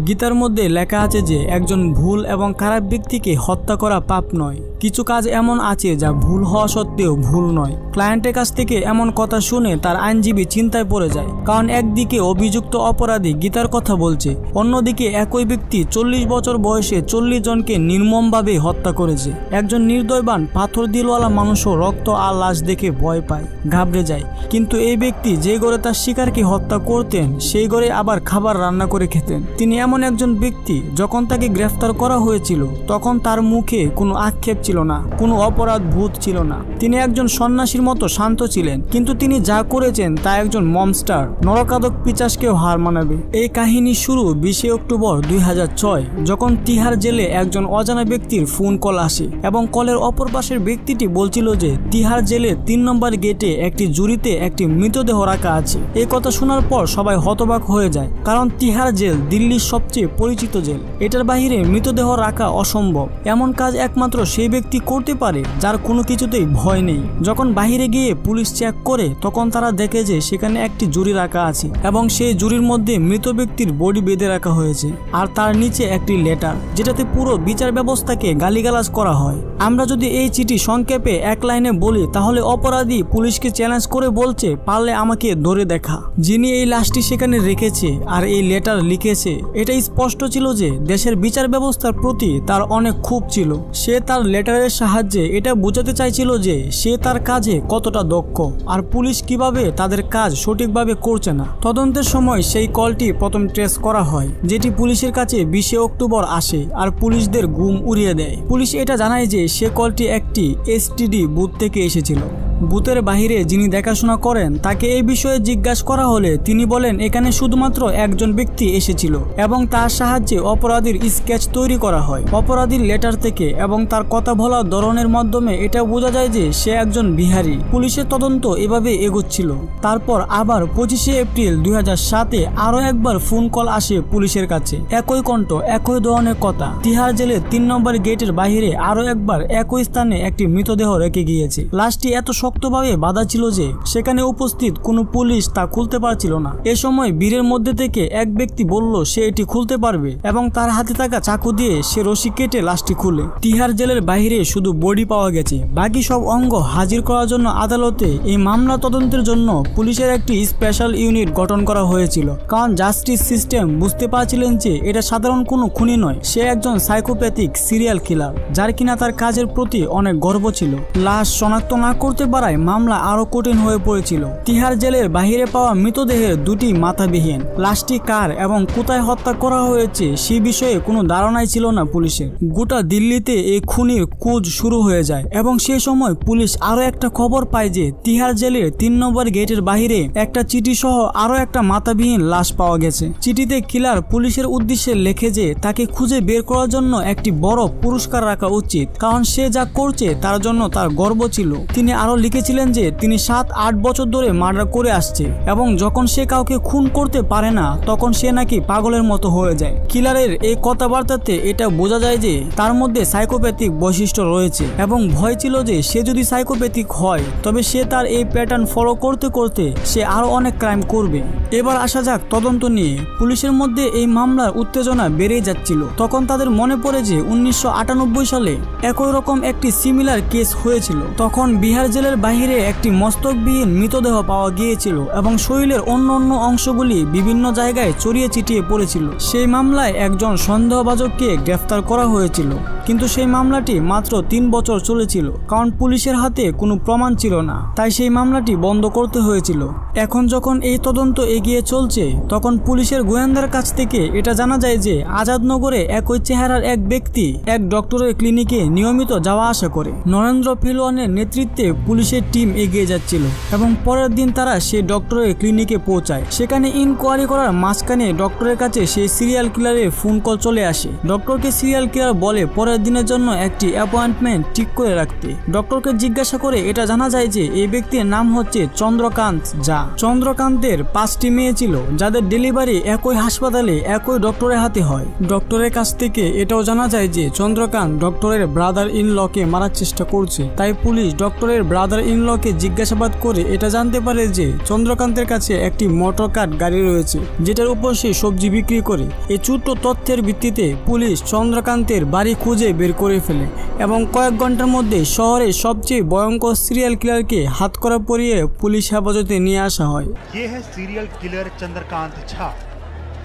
গীতার মধ্যে লেখা আছে যে একজন ভুল এবং খারাপ ব্যক্তিকে হত্যা করা পাপ নয়। কিছু কাজ এমন আছে যা ভুল হওয়া সত্ত্বেও ভুল নয়। ক্লায়েন্টের কাছ থেকে এমন কথা শুনে তার আইনজীবী চিন্তায় পড়ে যায়, কারণ একদিকে অভিযুক্ত অপরাধী গীতার কথা বলছে, অন্যদিকে একই ব্যক্তি 40 বছর বয়সে 40 জনকে নির্মমভাবে হত্যা করেছে। একজন নির্দয়বান পাথর দিলওয়ালা মানুষও রক্ত আর লাশ দেখে ভয় পায়, ঘাবড়ে যায়। কিন্তু এই ব্যক্তি যে ঘরে তার শিকারকে হত্যা করতেন সেই ঘরে আবার খাবার রান্না করে খেতেন। তিনি এমন একজন ব্যক্তি, যখন তাকে গ্রেফতার করা হয়েছিল তখন তার মুখে কোনো আক্ষেপ ছিল না, কোনো অপরাধ ভূত ছিল না। তিনি একজন সন্ন্যাসীর মতো শান্ত ছিলেন, কিন্তু তিনি যা করেছেন তা একজন মনস্টার, নরকাদক পিচাসকেও হার মানাবে। এই কাহিনী শুরু 20 অক্টোবর 2006, যখন তিহার জেলে একজন অজানা ব্যক্তির ফোন কল আসে এবং কলের অপর পাশের ব্যক্তিটি বলছিল যে তিহার জেলে 3 নম্বর গেটে একটি জুড়িতে একটি মৃতদেহ রাখা আছে। এই কথা শোনার পর সবাই হতবাক হয়ে যায়, কারণ তিহার জেল দিল্লির সবচেয়ে পরিচিত জেল। এটার বাইরে মৃতদেহ রাখা অসম্ভব। এমন কাজ একমাত্র সেই ব্যক্তি করতে পারে যার কোনো কিছুতেই ভয় নেই। যখন বাহিরে গিয়ে পুলিশ চেক করে তখন তারা দেখে যে সেখানে একটি জুড়ি রাখা আছে এবং সেই জুড়ির মধ্যে মৃত ব্যক্তির বডি বেঁধে রাখা হয়েছে, আর তার নিচে একটি লেটার যেটাতে পুরো বিচার ব্যবস্থাকে গালিগালাজ করা হয়। আমরা যদি এই চিঠি সংক্ষেপে এক লাইনে বলি তাহলে অপরাধী পুলিশকে চ্যালেঞ্জ করে বলছে, পারলে আমাকে ধরে দেখা। যিনি এই লাশটি সেখানে রেখেছে আর এই লেটার লিখেছে, এটা স্পষ্ট ছিল যে দেশের বিচার ব্যবস্থার প্রতি তার অনেক ক্ষোভ ছিল। সে তার লেটারের সাহায্যে এটা বোঝাতে চাইছিল যে সে তার কাজে কতটা দক্ষ আর পুলিশ কিভাবে তাদের কাজ সঠিকভাবে করছে না। তদন্তের সময় সেই কলটি প্রথম ট্রেস করা হয়, যেটি পুলিশের কাছে 20 অক্টোবর আসে আর পুলিশদের ঘুম উড়িয়ে দেয়। পুলিশ এটা জানায় যে সে কলটি একটি এসটিডি বুথ থেকে এসেছিল। বুথের বাহিরে যিনি দেখাশোনা করেন তাকে এই বিষয়ে জিজ্ঞাসা করা হলে তিনি বলেন এখানে শুধুমাত্র একজন ব্যক্তি এসেছিল এবং তার সাহায্যে অপরাধীর স্কেচ তৈরি করা হয় অপরাধীর লেটার থেকে, এবং তার কথা বলার ধরনের মাধ্যমে এটা বোঝা যায় যে সে একজন বিহারি। পুলিশের তদন্ত এভাবে এগোচ্ছিল। তারপর আবার 25 এপ্রিল 2007 আরো একবার ফোন কল আসে পুলিশের কাছে। একই কণ্ঠ, একই ধরনের কথা। তিহার জেলে 3 নম্বর গেটের বাহিরে আরো একবার একই স্থানে একটি মৃতদেহ রেখে গিয়েছে। লাশটি এত শক্তভাবে বাঁধা ছিল যে সেখানে উপস্থিত কোনো পুলিশ তা খুলতে পারছিল না। এ সময় ভিড়ের মধ্যে থেকে এক ব্যক্তি বলল সে এটি খুলতে পারবে এবং তার হাতে থাকা চাকু দিয়ে সে রশি কেটে লাশটি খুলে। তিহার জেলের বাইরে শুধু বডি পাওয়া গেছে, বাকি সব অঙ্গ হাজির করার জন্য আদালতে এই মামলা তদন্তের জন্য পুলিশের একটি স্পেশাল ইউনিট গঠন করা হয়েছিল, কারণ জাস্টিস সিস্টেম বুঝতে পারছিলেন যে এটা সাধারণ কোনো খুনি নয়, সে একজন সাইকোপ্যাথিক সিরিয়াল কিলার যার কিনা তার কাজের প্রতি অনেক গর্ব ছিল। লাশ শনাক্ত না করতে পারায় মামলা আরো কঠিন হয়ে পড়েছিল। তিহার জেলের বাহিরে পাওয়া মৃতদেহের দুটি মাথাবিহীন। লাশটি কার এবং কোথায় হত্যা করা হয়েছে সে বিষয়ে কোনো ধারণাই ছিল না পুলিশের। গোটা দিল্লিতে এই খুনির খোঁজ শুরু হয়ে যায় এবং সে সময় পুলিশ আরো একটা খবর পায় যে তিহার জেলের 3 নম্বর গেটের বাহিরে একটা চিঠি সহ আরো একটা মাথাবিহীন লাশ পাওয়া গেছে। চিঠিতে কিলার পুলিশের উদ্দেশ্যে লেখে যে তাকে খুঁজে বের করার জন্য একটি বড় পুরস্কার রাখা উচিত, কারণ সে যা করছে তার জন্য তার গর্ব ছিল। তিনি আরো লিখেছিলেন যে তিনি 7-8 বছর ধরে মার্ডার করে আসছে এবং যখন সে কাউকে খুন করতে পারে না তখন সে নাকি পাগলের মতো হয়ে যায়। কিলারের এই কথাবার্তাতে এটা বোঝা যায় যে তার মধ্যে সাইকোপ্যাথিক বৈশিষ্ট্য রয়েছে এবং ভয় ছিল যে সে যদি সাইকোপ্যাথিক হয় তবে সে তার এই প্যাটার্ন ফলো করতে করতে সে আরো অনেক ক্রাইম করবে। এবার আসা যাক তদন্ত নিয়ে। পুলিশের মধ্যে এই মামলার উত্তেজনা বেড়ে যাচ্ছিল। তখন তাদের মনে পড়ে যে 1998 সালে একই রকম একটি সিমিলার কেস হয়েছিল। তখন বিহার জেলের বাহিরে একটি মস্তকবিহীন মৃতদেহ পাওয়া গিয়েছিল এবং শরীরের অন্য অন্য অংশগুলি বিভিন্ন জায়গায় ছড়িয়ে ছিটিয়ে পড়েছিল। সেই মামলায় একজন সন্দেহভাজককে গ্রেফতার করা হয়েছিল, কিন্তু সেই মামলাটি মাত্র 3 বছর চলেছিল, কারণ পুলিশের হাতে কোনো প্রমাণ ছিল না, তাই সেই মামলাটি বন্ধ করতে হয়েছিল। এখন যখন এই তদন্ত এগিয়ে চলছে তখন পুলিশের গোয়েন্দার কাছ থেকে এটা জানা যায় যে আজাদনগরে একই চেহারার এক ব্যক্তি এক ডক্টরের ক্লিনিকে নিয়মিত যাওয়া আসা করে। নরেন্দ্র পিলওয়ানের নেতৃত্বে পুলিশের টিম এগিয়ে যাচ্ছিল এবং পরের দিন তারা সেই ডক্টরের ক্লিনিকে পৌঁছায়। সেখানে ইনকোয়ারি করার মাঝখানে ডক্টরের কাছে সেই সিরিয়াল কিলারের ফোন কল চলে আসে। ডক্টরকে সিরিয়াল কিলার বলে পরের দিনের জন্য একটি অ্যাপয়েন্টমেন্ট ঠিক করে রাখতে। ডক্টরকে জিজ্ঞাসা করে এটা জানা যায় যে এই ব্যক্তির নাম হচ্ছে চন্দ্রকান্ত ঝা। চন্দ্রকান্তের 5টি মেয়ে ছিল যাদের ডেলিভারি একই হাসপাতালে একই ডক্টরের হাতে হয়। ডক্টরের কাছ থেকে এটাও জানা যায় যে চন্দ্রকান্ত ডক্টরের ব্রাদার ইন লকে মারার চেষ্টা করছে, তাই পুলিশ ডক্টরের ব্রাদার ফাদার ইনলকে জিজ্ঞাসাবাদ করে এটা জানতে পারে যে চন্দ্রকান্তের কাছে একটি মোটর কার গাড়ি রয়েছে যেটার উপর সে সবজি বিক্রি করে। এই ছোট্ট তথ্যের ভিত্তিতে পুলিশ চন্দ্রকান্তের বাড়ি খুঁজে বের করে ফেলে এবং কয়েক ঘন্টার মধ্যে শহরের সবচেয়ে ভয়ঙ্কর সিরিয়াল কিলারকে হাতকড়া পরিয়ে পুলিশ হেফাজতে নিয়ে আসা হয়। ये है सीरियल किलर चंद्रकांत झा।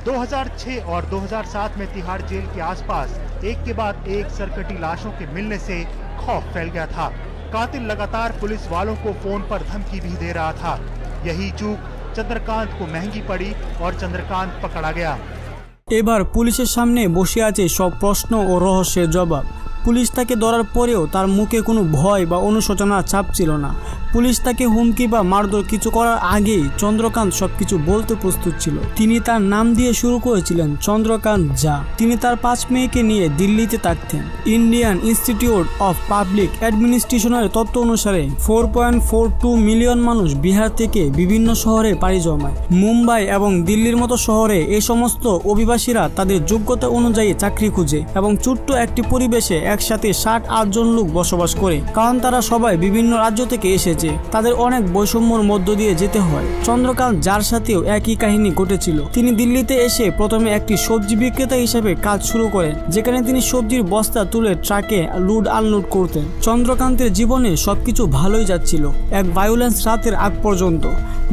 2006 और 2007 में तिहाड़ जेल के आसपास एक के बाद एक सरकटी लाशों के मिलने से खौफ फैल गया था। कातिल लगातार पुलिस वालों को फोन पर धमकी भी दे रहा था। यही चूक चंद्रकांत को महंगी पड़ी और चंद्रकांत पकड़ा गया। এবার পুলিশের সামনে বসে আছে সব প্রশ্ন ও রহস্যের জবাব। পুলিশ তাকে ধরার পরেও তার মুখে কোনো ভয় বা অনুশোচনার ছাপ ছিল না। পুলিশ তাকে হুমকি বা মারধর কিছু করার আগেই চন্দ্রকান্ত সবকিছু বলতে প্রস্তুত ছিল। তিনি তার নাম দিয়ে শুরু করেছিলেন চন্দ্রকান্ত ঝা। তিনি তার 5 মেয়েকে নিয়ে দিল্লিতে থাকতেন। ইন্ডিয়ান ইনস্টিটিউট অফ পাবলিক অ্যাডমিনিস্ট্রেশনের তথ্য অনুসারে 4.42 মিলিয়ন মানুষ বিহার থেকে বিভিন্ন শহরে পাড়ি জমায়। মুম্বাই এবং দিল্লির মতো শহরে এই সমস্ত অভিবাসীরা তাদের যোগ্যতা অনুযায়ী চাকরি খুঁজে এবং ছোট্ট একটি পরিবেশে একসাথে 60-8 জন লোক বসবাস করে, কারণ তারা সবাই বিভিন্ন রাজ্য থেকে এসেছে। তাদের অনেক বৈষম্যর মধ্য দিয়ে যেতে হয়। চন্দ্রকান্ত যার সাথেও একই কাহিনী ঘটেছিল। তিনি দিল্লিতে এসে প্রথমে একটি সবজি বিক্রেতা হিসেবে কাজ শুরু করেন, যেখানে তিনি সবজির বস্তা তুলে ট্রাকে লোড আনলোড করতেন। চন্দ্রকান্তের জীবনে সবকিছু ভালোই যাচ্ছিল এক ভায়োলেন্স রাতের আগ পর্যন্ত,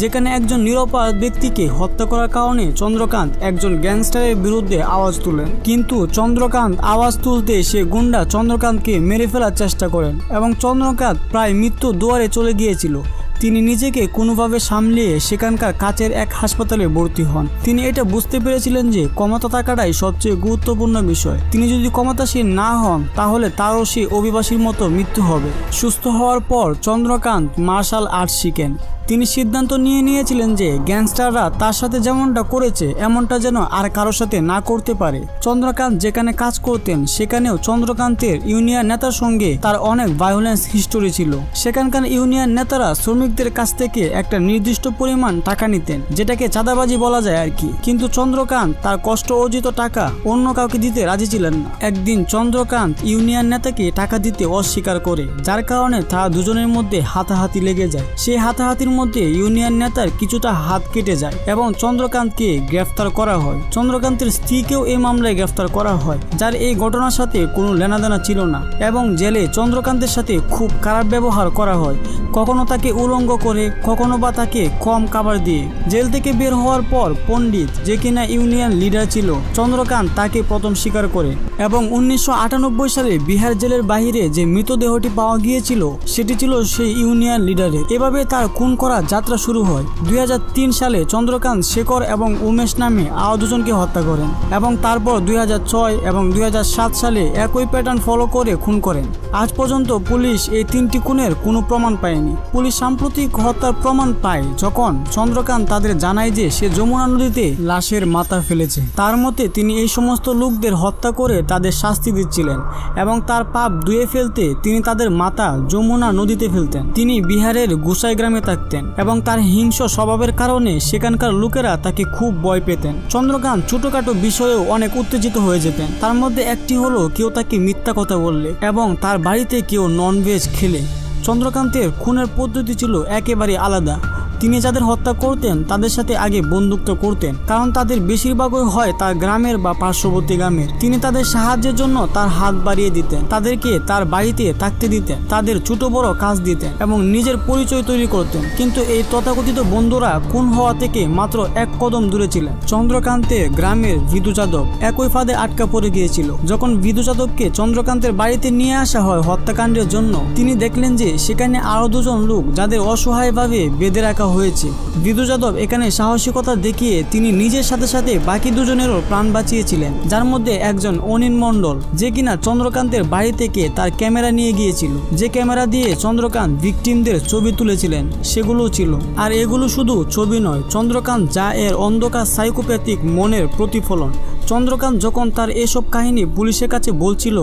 যেখানে একজন নিরপরাধ ব্যক্তিকে হত্যা করার কারণে চন্দ্রকান্ত একজন গ্যাংস্টারের বিরুদ্ধে আওয়াজ তুলেন। কিন্তু চন্দ্রকান্ত আওয়াজ তুলতে সে গুন্ডা চন্দ্রকান্তকে মেরে ফেলার চেষ্টা করেন এবং চন্দ্রকান্ত প্রায় মৃত্যু দুয়ারে চলে গিয়েছিল। তিনি নিজেকে কোনোভাবে সামলিয়ে সেখানকার কাছের এক হাসপাতালে ভর্তি হন। তিনি এটা বুঝতে পেরেছিলেন যে ক্ষমতা থাকাটাই সবচেয়ে গুরুত্বপূর্ণ বিষয়। তিনি যদি ক্ষমতাসীন না হন তাহলে তারও সেই অভিবাসীর মতো মৃত্যু হবে। সুস্থ হওয়ার পর চন্দ্রকান্ত মার্শাল আর্ট শিখেন। তিনি সিদ্ধান্ত নিয়েছিলেন যে গ্যাংস্টাররা তার সাথে যেমনটা করেছে এমনটা যেন আর কারোর সাথে না করতে পারে। চন্দ্রকান্ত যেখানে কাজ করতেন সেখানেও চন্দ্রকান্তের ইউনিয়ন নেতার সঙ্গে তার অনেক ভায়োলেন্স হিস্টোরি ছিল। সেখানকার ইউনিয়ন নেতারা শ্রমিকদের কাছ থেকে একটা নির্দিষ্ট পরিমাণ টাকা নিতেন, যেটাকে চাঁদাবাজি বলা যায় আর কি। কিন্তু চন্দ্রকান্ত তার কষ্ট অর্জিত টাকা অন্য কাউকে দিতে রাজি ছিলেন না। একদিন চন্দ্রকান্ত ইউনিয়ন নেতাকে টাকা দিতে অস্বীকার করে, যার কারণে তারা দুজনের মধ্যে হাতাহাতি লেগে যায়। সেই হাতাহাতির মধ্যে ইউনিয়ন নেতার কিছুটা হাত কেটে যায় এবং চন্দ্রকান্তকে গ্রেফতার করা হয়। চন্দ্রকান্তের স্ত্রীকেও এই মামলায় গ্রেফতার করা হয়, যার এই ঘটনার সাথে কোনো লেনাদেনা ছিল না। এবং জেলে চন্দ্রকান্তের সাথে খুব খারাপ ব্যবহার করা হয়, কখনো তাকে উলঙ্গ করে, কখনো বা তাকে কম খাবার দিয়ে। জেল থেকে বের হওয়ার পর পণ্ডিত, যে কিনা ইউনিয়ন লিডার ছিল, চন্দ্রকান্ত তাকে প্রথম স্বীকার করে এবং 1998 সালে বিহার জেলের বাহিরে যে মৃতদেহটি পাওয়া গিয়েছিল সেটি ছিল সেই ইউনিয়ন লিডারের। এভাবে তার খুন করা যাত্রা শুরু হয়। 2003 সালে চন্দ্রকান্ত শেখর এবং উমেশ নামে আরও দুজনকে হত্যা করেন এবং তারপর 2006 এবং 2007 সালে একই প্যাটার্ন ফলো করে খুন করেন। আজ পর্যন্ত পুলিশ এই 3টি খুনের কোনো প্রমাণ পায়নি। পুলিশ সাম্প্রতিক হত্যার প্রমাণ পায় যখন চন্দ্রকান্ত তাদের জানায় যে সে যমুনা নদীতে লাশের মাথা ফেলেছে। তার মতে তিনি এই সমস্ত লোকদের হত্যা করে তাদের শাস্তি দিচ্ছিলেন এবং তার পাপ ধুয়ে ফেলতে তিনি তাদের মাথা যমুনা নদীতে ফেলতেন। তিনি বিহারের গোসাই গ্রামে থাকতেন এবং তার হিংস্র স্বভাবের কারণে সেখানকার লোকেরা তাকে খুব ভয় পেতেন। চন্দ্রকান্ত ছোটখাটো বিষয়েও অনেক উত্তেজিত হয়ে যেতেন। তার মধ্যে একটি হলো কেউ তাকে মিথ্যা কথা বললে এবং তার বাড়িতে কেউ ননভেজ খেলে। চন্দ্রকান্তের খুনের পদ্ধতি ছিল একেবারে আলাদা। তিনি যাদের হত্যা করতেন তাদের সাথে আগে বন্ধুত্ব করতেন, কারণ তাদের বেশিরভাগই হয় তার গ্রামের বা পার্শ্ববর্তী গ্রামের। তিনি তাদের সাহায্যের জন্য তার হাত বাড়িয়ে দিতেন, তাদেরকে তার বাড়িতে থাকতে দিতেন, তাদের ছোট বড় কাজ দিতেন এবং নিজের পরিচয় তৈরি করতেন। কিন্তু এই তথাকথিত বন্ধুরা খুন হওয়া থেকে মাত্র 1 কদম দূরে ছিলেন। চন্দ্রকান্তের গ্রামের বিধু যাদব একই ফাঁদে আটকা পড়ে গিয়েছিল। যখন বিধু যাদবকে চন্দ্রকান্তের বাড়িতে নিয়ে আসা হয় হত্যাকাণ্ডের জন্য, তিনি দেখলেন যে সেখানে আরো 2 জন লোক যাদের অসহায়ভাবে বেঁধে রাখা হয়েছে। বিধু যাদব এখানে সাহসিকতা দেখিয়ে তিনি নিজের সাথে সাথে বাকি 2 জনেরও প্রাণ বাঁচিয়েছিলেন, যার মধ্যে একজন অনিল মণ্ডল, যে কিনা চন্দ্রকান্তের বাড়ি থেকে তার ক্যামেরা নিয়ে গিয়েছিল। যে ক্যামেরা দিয়ে চন্দ্রকান্ত ভিকটিমদের ছবি তুলেছিলেন সেগুলো ছিল। আর এগুলো শুধু ছবি নয়, চন্দ্রকান্ত যা এর অন্ধকার সাইকোপ্যাথিক মনের প্রতিফলন। চন্দ্রকান্ত যখন তার এসব কাহিনী পুলিশের কাছে বলছিল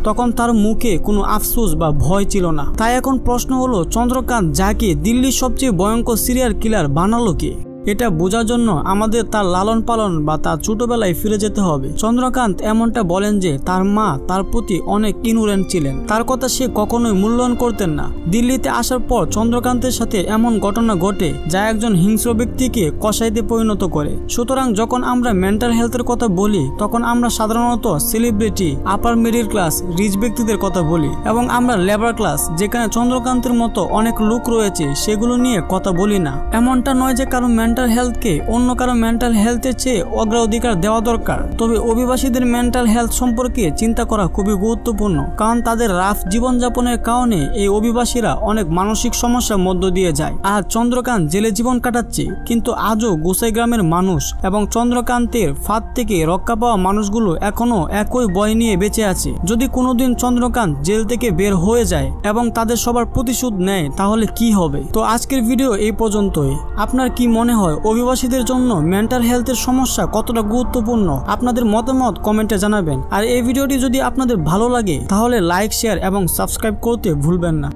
তখন তার মুখে কোনো আফসোস বা ভয় ছিল না। তাই এখন প্রশ্ন হলো, চন্দ্রকান্ত যাকে দিল্লির সবচেয়ে ভয়ঙ্কর সিরিয়াল কিলার বানালো কে? এটা বোঝার জন্য আমাদের তার লালন পালন বা তার ছোটবেলায় ফিরে যেতে হবে। চন্দ্রকান্ত এমনটা বলেন যে তার মা তার প্রতি অনেক ইগনোরেন্ট ছিলেন, তার কথা সে কখনোই মূল্যায়ন করতেন না। দিল্লিতে আসার পর চন্দ্রকান্তের সাথে এমন ঘটনা ঘটে যা একজন হিংস্র ব্যক্তিকে কসাইতে পরিণত করে। সুতরাং যখন আমরা মেন্টাল হেলথের কথা বলি তখন আমরা সাধারণত celebrity, upper middle class, rich ব্যক্তিদের কথা বলি এবং আমরা লেবার ক্লাস যেখানে চন্দ্রকান্তের মতো অনেক লোক রয়েছে সেগুলো নিয়ে কথা বলি না। এমনটা নয় যে কারো মেন্টাল হেলথকে অন্য কারো মেন্টাল হেলথের চেয়ে অগ্রাধিকার দেওয়া দরকার, তবে অভিবাসীদের মেন্টাল হেলথ সম্পর্কে চিন্তা করা খুবই গুরুত্বপূর্ণ, কারণ তাদের রাফ জীবনযাপনের কারণে এই অভিবাসীরা অনেক মানসিক সমস্যার মধ্য দিয়ে যায়। আর চন্দ্রকান্ত জেলে জীবন কাটাচ্ছে, কিন্তু আজও গোসাই গ্রামের মানুষ এবং চন্দ্রকান্তের ফাঁদ থেকে রক্ষা পাওয়া মানুষগুলো এখনো একই ভয় নিয়ে বেঁচে আছে। যদি কোনোদিন চন্দ্রকান্ত জেল থেকে বের হয়ে যায় এবং তাদের সবার প্রতিশোধ নেয় তাহলে কি হবে? তো আজকের ভিডিও এই পর্যন্তই। আপনার কি মনে হয় অভিবাসীদের জন্য মেন্টাল হেলথের সমস্যা কতটা গুরুত্বপূর্ণ? আপনাদের মতামত কমেন্টে জানাবেন। আর এই ভিডিওটি যদি আপনাদের ভালো লাগে তাহলে লাইক, শেয়ার এবং সাবস্ক্রাইব করতে ভুলবেন না।